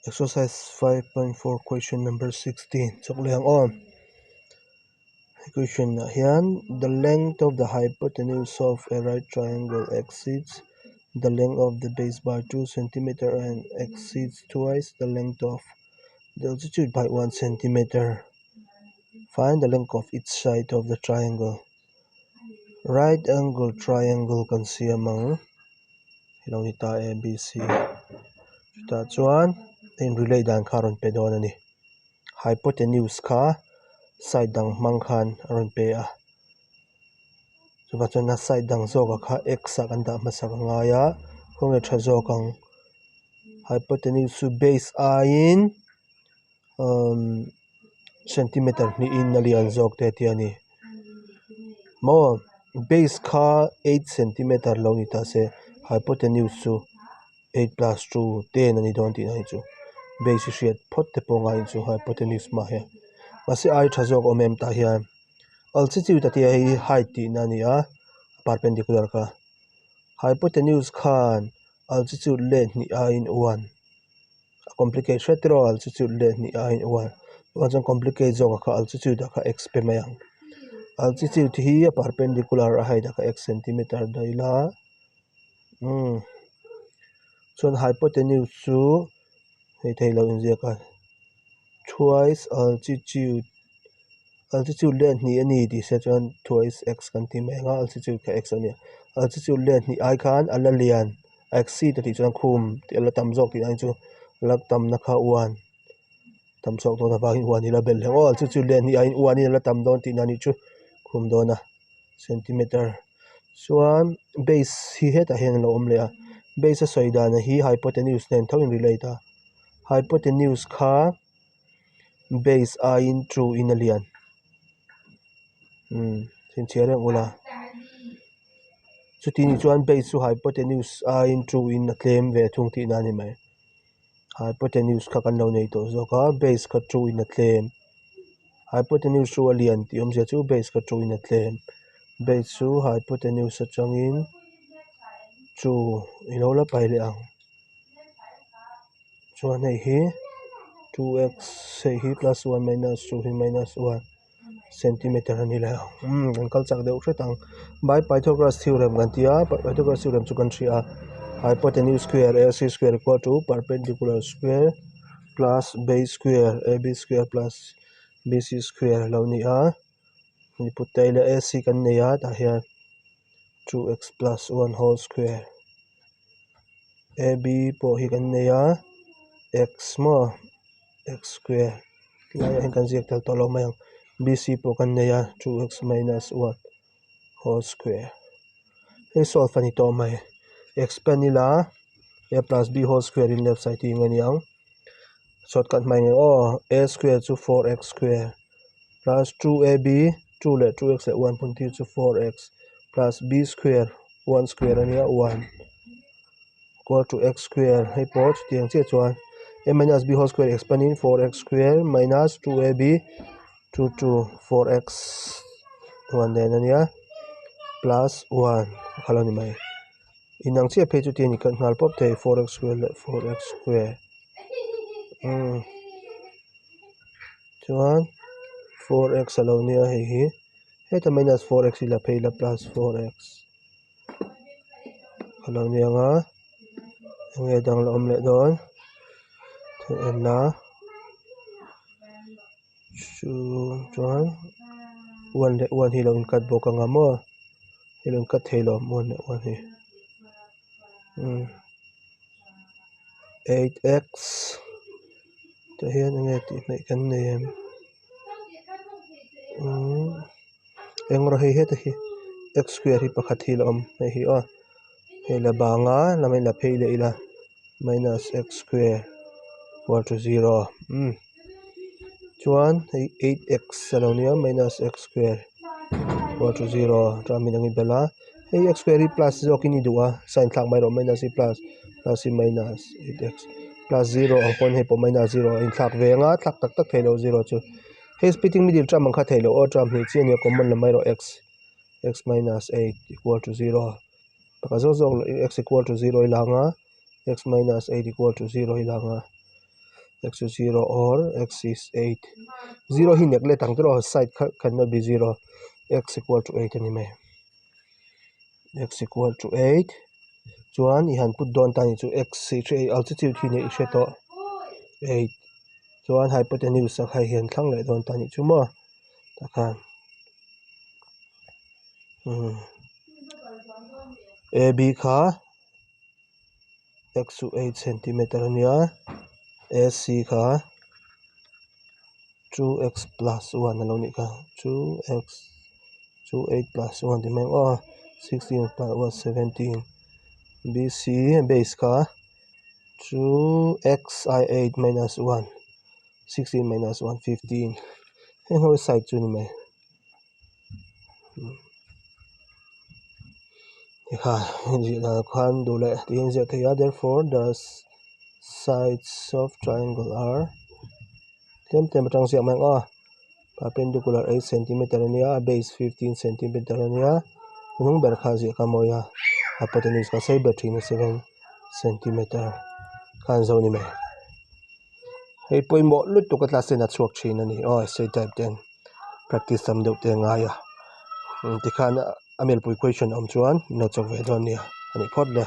Exercise 5.4 question number 16. Chokleang on. Equation na hiyan, the length of the hypotenuse of a right triangle exceeds the length of the base by 2 cm and exceeds twice the length of the altitude by 1 cm. Find the length of each side of the triangle. Right angle triangle kan siamang hilong ita ABC. Chuta chuan in relay dan karon pedon ani. Hypotenuse ka side dang mangkhan aron pe a. Chuba chuan na side dang zoka kha x a kan da masaka ngaya kong e tha zokang hypotenuse su base a in centimeter ni in alian zok te tiani mo base kha 8 cm lo ni ta se hypotenuse su 8 plus 2 10 ani don ti nai chu base shiat phot te ponga in chu hypotenuse ma he masi ai tha zok omem ta hian altitude ati hi height ti na ni a perpendicular ka hypotenuse khan altitude le ni a in 1 complicate shatro altitude le ni a in 1 wajan complicate zo ka altitude ka x pe mayang altitude hi a perpendicular a height ka x centimeter daila chon hypotenuse su hei thailo in zia ka twice altitude le ni ani ti se chuan twice x kan ti mai nga altitude ka x ani altitude le ni ai khan alalian exceed ti chuan khum ti ala tam jok ti ai chu lak tam na kha 1 tam sok do na ba in 1 ila bel he altitude le ni ai 1 ila tam don ti na ni chu khum do na centimeter chuan base hi heta hen lo om le a base a soida na hi hypotenuse nen thawin relate a hypotenuse kha base a in true in alian sin chiareng ula chuti ni chuan base su hypotenuse a in true in a claim ve thung ti na ni mai hypotenuse kha kan lo nei to zoka base kha true in a claim hypotenuse su alian ti om zia chu base kha true in a claim base su hypotenuse atangin true ilo la pai le ang chuan hei hi 2x hei hi plus 1 minus 2 hi minus 1 centimeter ani la kan kal chak deuh hretang by Pythagoras theorem kan tia Pythagoras theorem chu kan thria hypotenuse square AC square equal to perpendicular square plus base square AB square plus BC square lo ni a ni putai la AC kan nei a ta hian 2x plus 1 whole square AB po hi kan nei a x mo x square lai hin kan ziak tel to lo mai BC po kan nei a 2x minus 1 whole square hey solve ani to mai x panila a plus b whole square in left side ti ngani ang shortcut mai nge a square to 4x square plus 2ab 2 le 2x le 1 punti to 4x plus b square 1 square ania 1 equal to x square hey pot tiang che chuan a minus b whole square expanding 4x square minus 2ab 4x 1 then ania plus 1 khalani mai inang che phe chu ti ni kan ngal pop the 4x square le 4x square chuan 4x alo nia hei hi heta minus 4x ila phe ila plus 4x alo nia nga nge dang la om le don then la chuan 1 le 1 hi lo in kat boka nga mo hi lo in kat thelo mo le 1 hi 8x to hian nge ti mai kan nei engro hei heta hi x square hi pakhat hi lo om hei hi hei la banga lamai la phei le ila minus x square equal to 0 chuan hei 8x alo nia minus x square equal to 0 tra minangi bela hei x square hi plus zokini duwa sin thak mai ro minus hi plus hi minus 8x plus 0 ang pon hei po minus 0 in thak ve nga thak tak tak thelo 0 chu hei splitting middle tram ang kha thelo tram ni chi ni common la mai ro x minus 8 equal to 0 pakazo zo x equal to 0 ilanga x minus 8 equal to 0 ilanga x is 0 or x is 8 0 hi nek le tang tro side can not be 0 x equal to 8 anime x equal to 8 chuan I han put don tani chu x c3 altitude hi nei she to 8 chuan hypotenuse sak hai hian thlang le don tani chu mo takhan ab kha x to 8 cm ania ac kha 2x plus 1 alo ni ka 2x 8 plus 1 di mang 16 plus 17 bc base kha 2x I8 minus 1 16 minus 1 15 and how side chu ni mai khan do le tin je thaya therefore the sides of triangle are tem tang sia mang perpendicular 8 cm ania base 15 cm ania nung ber kha je ka moya hypotenuse ka sei ber 7 cm khan zo ni mai hei Pawimawh lutuk ka class na chuak thin ani essay type 10 practice sam deuh te nga ya tikhan amel pui question om chuan no chok ve don nia ani phot le